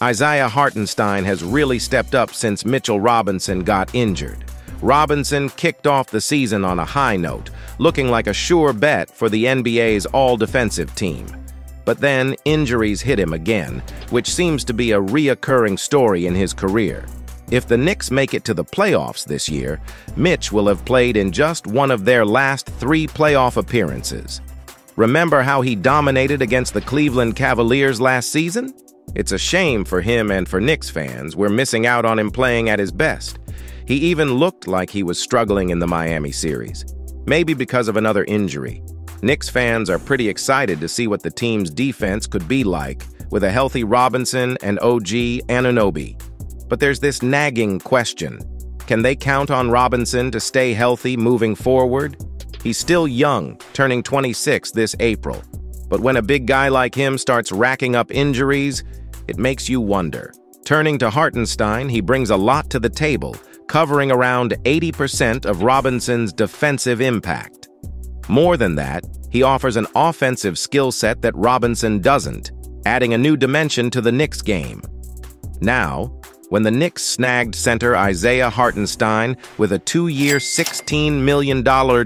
Isaiah Hartenstein has really stepped up since Mitchell Robinson got injured. Robinson kicked off the season on a high note, looking like a sure bet for the NBA's all-defensive team. But then injuries hit him again, which seems to be a reoccurring story in his career. If the Knicks make it to the playoffs this year, Mitch will have played in just one of their last 3 playoff appearances. Remember how he dominated against the Cleveland Cavaliers last season? It's a shame for him and for Knicks fans. We're missing out on him playing at his best. He even looked like he was struggling in the Miami series, maybe because of another injury. Knicks fans are pretty excited to see what the team's defense could be like with a healthy Robinson and OG Anunoby. But there's this nagging question. Can they count on Robinson to stay healthy moving forward? He's still young, turning 26 this April. But when a big guy like him starts racking up injuries, it makes you wonder. Turning to Hartenstein, he brings a lot to the table, covering around 80% of Robinson's defensive impact. More than that, he offers an offensive skill set that Robinson doesn't, adding a new dimension to the Knicks game. Now, when the Knicks snagged center Isaiah Hartenstein with a 2-year, $16 million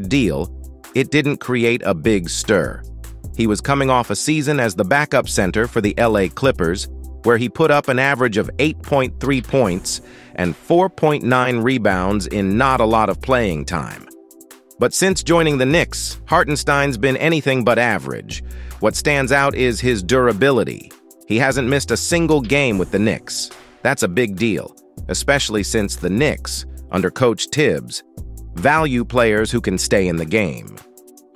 deal, it didn't create a big stir. He was coming off a season as the backup center for the LA Clippers, where he put up an average of 8.3 points and 4.9 rebounds in not a lot of playing time. But since joining the Knicks, Hartenstein's been anything but average. What stands out is his durability. He hasn't missed a single game with the Knicks. That's a big deal, especially since the Knicks, under Coach Tibbs, value players who can stay in the game.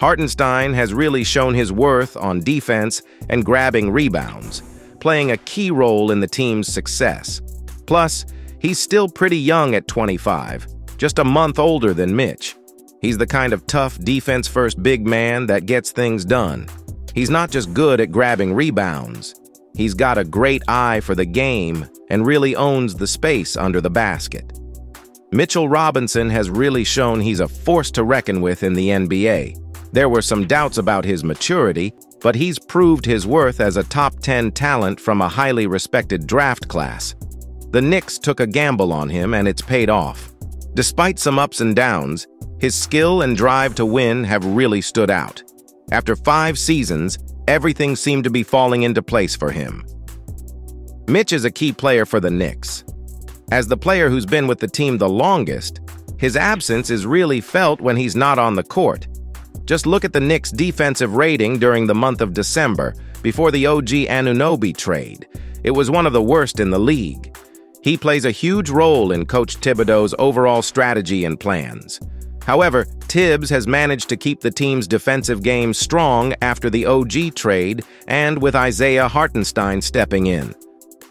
Hartenstein has really shown his worth on defense and grabbing rebounds, playing a key role in the team's success. Plus, he's still pretty young at 25, just a month older than Mitch. He's the kind of tough defense-first big man that gets things done. He's not just good at grabbing rebounds. He's got a great eye for the game and really owns the space under the basket. Mitchell Robinson has really shown he's a force to reckon with in the NBA. There were some doubts about his maturity, but he's proved his worth as a top 10 talent from a highly respected draft class. The Knicks took a gamble on him, and it's paid off. Despite some ups and downs, his skill and drive to win have really stood out. After 5 seasons, everything seemed to be falling into place for him. Mitch is a key player for the Knicks. As the player who's been with the team the longest, his absence is really felt when he's not on the court. Just look at the Knicks' defensive rating during the month of December, before the OG Anunoby trade. It was one of the worst in the league. He plays a huge role in Coach Thibodeau's overall strategy and plans. However, Tibbs has managed to keep the team's defensive game strong after the OG trade and with Isaiah Hartenstein stepping in.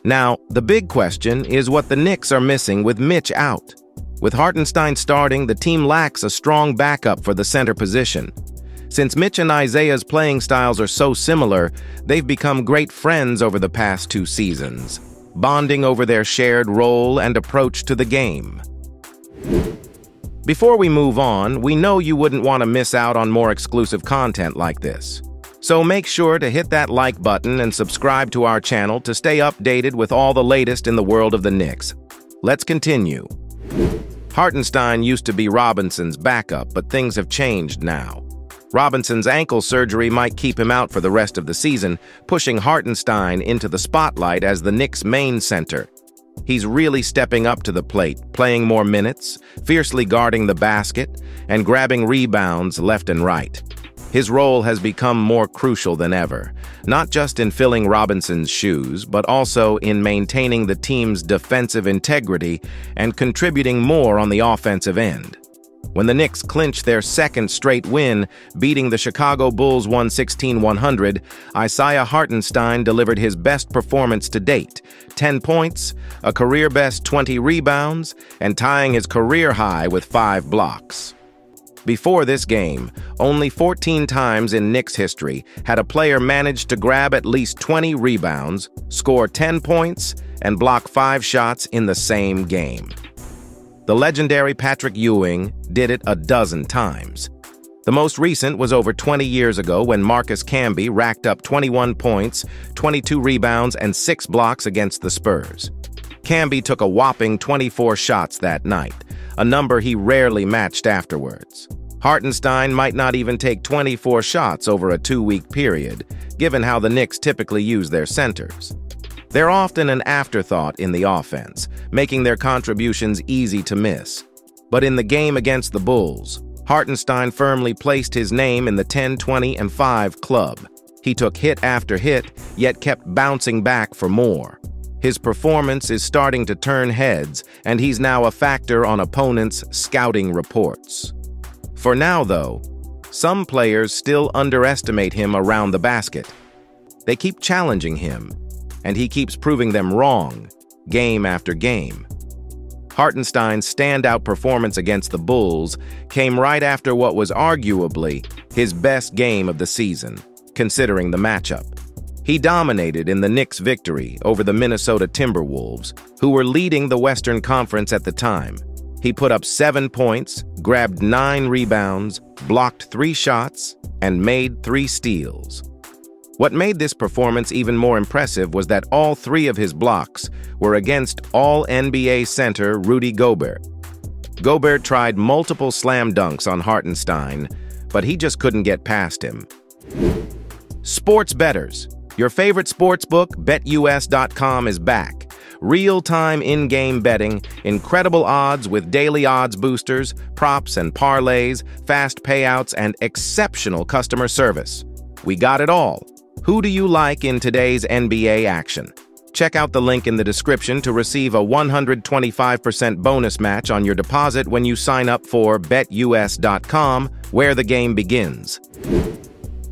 Now, the big question is what the Knicks are missing with Mitch out. With Hartenstein starting, the team lacks a strong backup for the center position. Since Mitch and Isaiah's playing styles are so similar, they've become great friends over the past 2 seasons, bonding over their shared role and approach to the game. Before we move on, we know you wouldn't want to miss out on more exclusive content like this. So make sure to hit that like button and subscribe to our channel to stay updated with all the latest in the world of the Knicks. Let's continue. Hartenstein used to be Robinson's backup, but things have changed now. Robinson's ankle surgery might keep him out for the rest of the season, pushing Hartenstein into the spotlight as the Knicks' main center. He's really stepping up to the plate, playing more minutes, fiercely guarding the basket, and grabbing rebounds left and right. His role has become more crucial than ever, not just in filling Robinson's shoes, but also in maintaining the team's defensive integrity and contributing more on the offensive end. When the Knicks clinched their second straight win, beating the Chicago Bulls 116-100, Isaiah Hartenstein delivered his best performance to date, 10 points, a career-best 20 rebounds, and tying his career high with 5 blocks. Before this game, only 14 times in Knicks history had a player managed to grab at least 20 rebounds, score 10 points, and block 5 shots in the same game. The legendary Patrick Ewing did it a dozen times. The most recent was over 20 years ago when Marcus Camby racked up 21 points, 22 rebounds, and 6 blocks against the Spurs. Camby took a whopping 24 shots that night, a number he rarely matched afterwards. Hartenstein might not even take 24 shots over a 2-week period, given how the Knicks typically use their centers. They're often an afterthought in the offense, making their contributions easy to miss. But in the game against the Bulls, Hartenstein firmly placed his name in the 10, 20, and 5 club. He took hit after hit, yet kept bouncing back for more. His performance is starting to turn heads, and he's now a factor on opponents' scouting reports. For now, though, some players still underestimate him around the basket. They keep challenging him, and he keeps proving them wrong, game after game. Hartenstein's standout performance against the Bulls came right after what was arguably his best game of the season, considering the matchup. He dominated in the Knicks' victory over the Minnesota Timberwolves, who were leading the Western Conference at the time. He put up 7 points, grabbed 9 rebounds, blocked 3 shots, and made 3 steals. What made this performance even more impressive was that all 3 of his blocks were against All-NBA center Rudy Gobert. Gobert tried multiple slam dunks on Hartenstein, but he just couldn't get past him. Sports bettors. Your favorite sportsbook, BetUS.com, is back. Real-time in-game betting, incredible odds with daily odds boosters, props and parlays, fast payouts, and exceptional customer service. We got it all. Who do you like in today's NBA action? Check out the link in the description to receive a 125% bonus match on your deposit when you sign up for BetUS.com, where the game begins.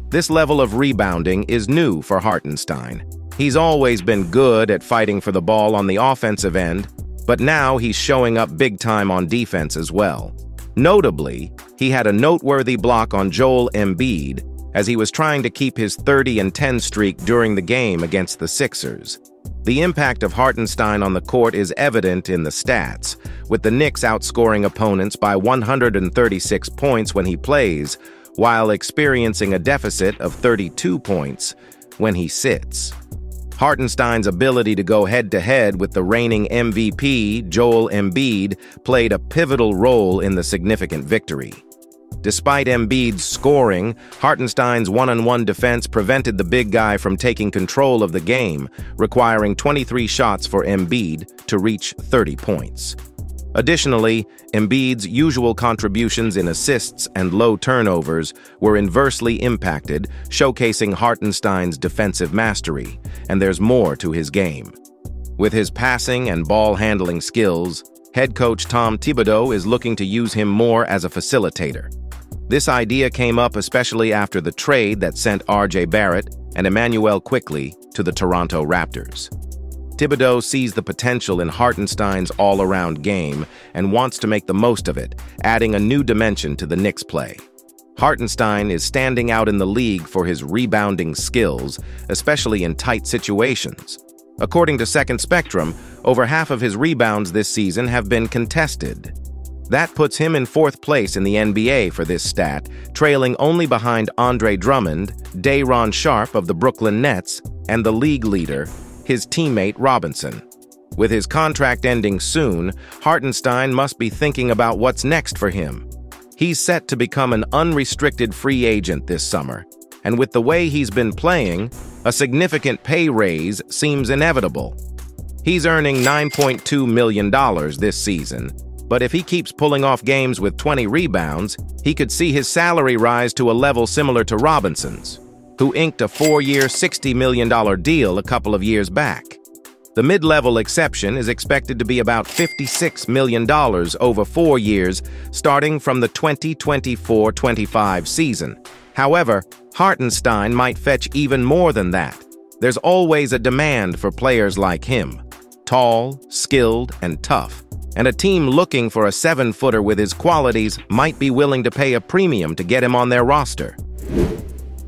This level of rebounding is new for Hartenstein. He's always been good at fighting for the ball on the offensive end, but now he's showing up big time on defense as well. Notably, he had a noteworthy block on Joel Embiid as he was trying to keep his 30-10 streak during the game against the Sixers. The impact of Hartenstein on the court is evident in the stats, with the Knicks outscoring opponents by 136 points when he plays, while experiencing a deficit of 32 points when he sits. Hartenstein's ability to go head-to-head with the reigning MVP, Joel Embiid, played a pivotal role in the significant victory. Despite Embiid's scoring, Hartenstein's one-on-one defense prevented the big guy from taking control of the game, requiring 23 shots for Embiid to reach 30 points. Additionally, Embiid's usual contributions in assists and low turnovers were inversely impacted, showcasing Hartenstein's defensive mastery, and there's more to his game. With his passing and ball-handling skills, head coach Tom Thibodeau is looking to use him more as a facilitator. This idea came up especially after the trade that sent R.J. Barrett and Emmanuel Quickley to the Toronto Raptors. Thibodeau sees the potential in Hartenstein's all-around game and wants to make the most of it, adding a new dimension to the Knicks' play. Hartenstein is standing out in the league for his rebounding skills, especially in tight situations. According to Second Spectrum, over half of his rebounds this season have been contested. That puts him in 4th place in the NBA for this stat, trailing only behind Andre Drummond, Day'Ron Sharpe of the Brooklyn Nets, and the league leader, his teammate Robinson. With his contract ending soon, Hartenstein must be thinking about what's next for him. He's set to become an unrestricted free agent this summer, and with the way he's been playing, a significant pay raise seems inevitable. He's earning $9.2 million this season, but if he keeps pulling off games with 20 rebounds, he could see his salary rise to a level similar to Robinson's, who inked a 4-year, $60 million deal a couple of years back. The mid-level exception is expected to be about $56 million over 4 years, starting from the 2024-25 season. However, Hartenstein might fetch even more than that. There's always a demand for players like him, tall, skilled, and tough. And a team looking for a 7-footer with his qualities might be willing to pay a premium to get him on their roster.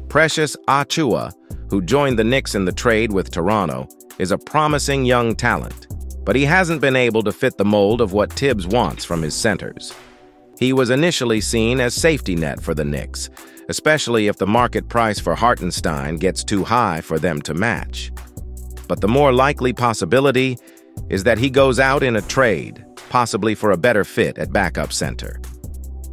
Precious Achiuwa, who joined the Knicks in the trade with Toronto, is a promising young talent, but he hasn't been able to fit the mold of what Tibbs wants from his centers. He was initially seen as safety net for the Knicks, especially if the market price for Hartenstein gets too high for them to match. But the more likely possibility is that he goes out in a trade, possibly for a better fit at backup center.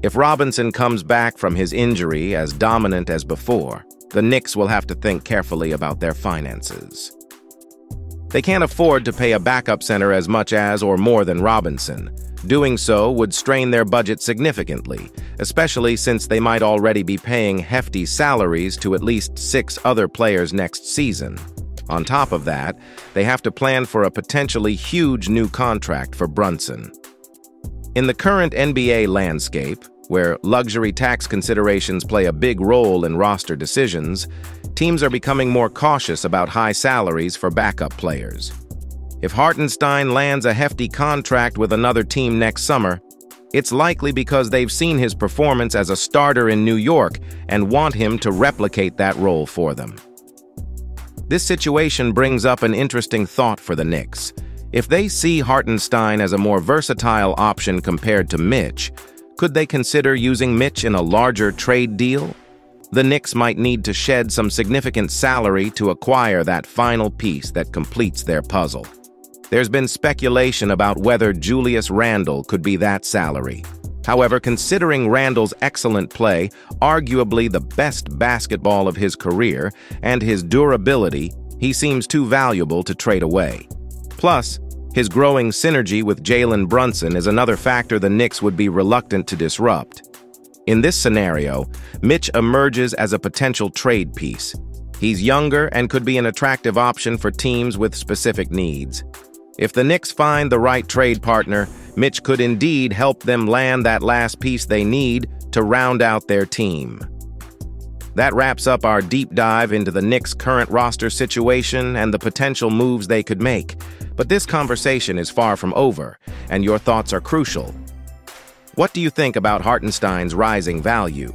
If Robinson comes back from his injury as dominant as before, the Knicks will have to think carefully about their finances. They can't afford to pay a backup center as much as or more than Robinson. Doing so would strain their budget significantly, especially since they might already be paying hefty salaries to at least 6 other players next season. On top of that, they have to plan for a potentially huge new contract for Brunson. In the current NBA landscape, where luxury tax considerations play a big role in roster decisions, teams are becoming more cautious about high salaries for backup players. If Hartenstein lands a hefty contract with another team next summer, it's likely because they've seen his performance as a starter in New York and want him to replicate that role for them. This situation brings up an interesting thought for the Knicks. If they see Hartenstein as a more versatile option compared to Mitch, could they consider using Mitch in a larger trade deal? The Knicks might need to shed some significant salary to acquire that final piece that completes their puzzle. There's been speculation about whether Julius Randle could be that salary. However, considering Randle's excellent play, arguably the best basketball of his career, and his durability, he seems too valuable to trade away. Plus, his growing synergy with Jalen Brunson is another factor the Knicks would be reluctant to disrupt. In this scenario, Mitch emerges as a potential trade piece. He's younger and could be an attractive option for teams with specific needs. If the Knicks find the right trade partner, Mitch could indeed help them land that last piece they need to round out their team. That wraps up our deep dive into the Knicks' current roster situation and the potential moves they could make. But this conversation is far from over, and your thoughts are crucial. What do you think about Hartenstein's rising value?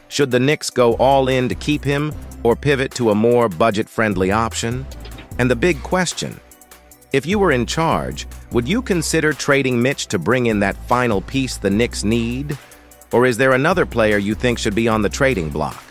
Should the Knicks go all in to keep him or pivot to a more budget-friendly option? And the big question, if you were in charge, would you consider trading Mitch to bring in that final piece the Knicks need? Or is there another player you think should be on the trading block?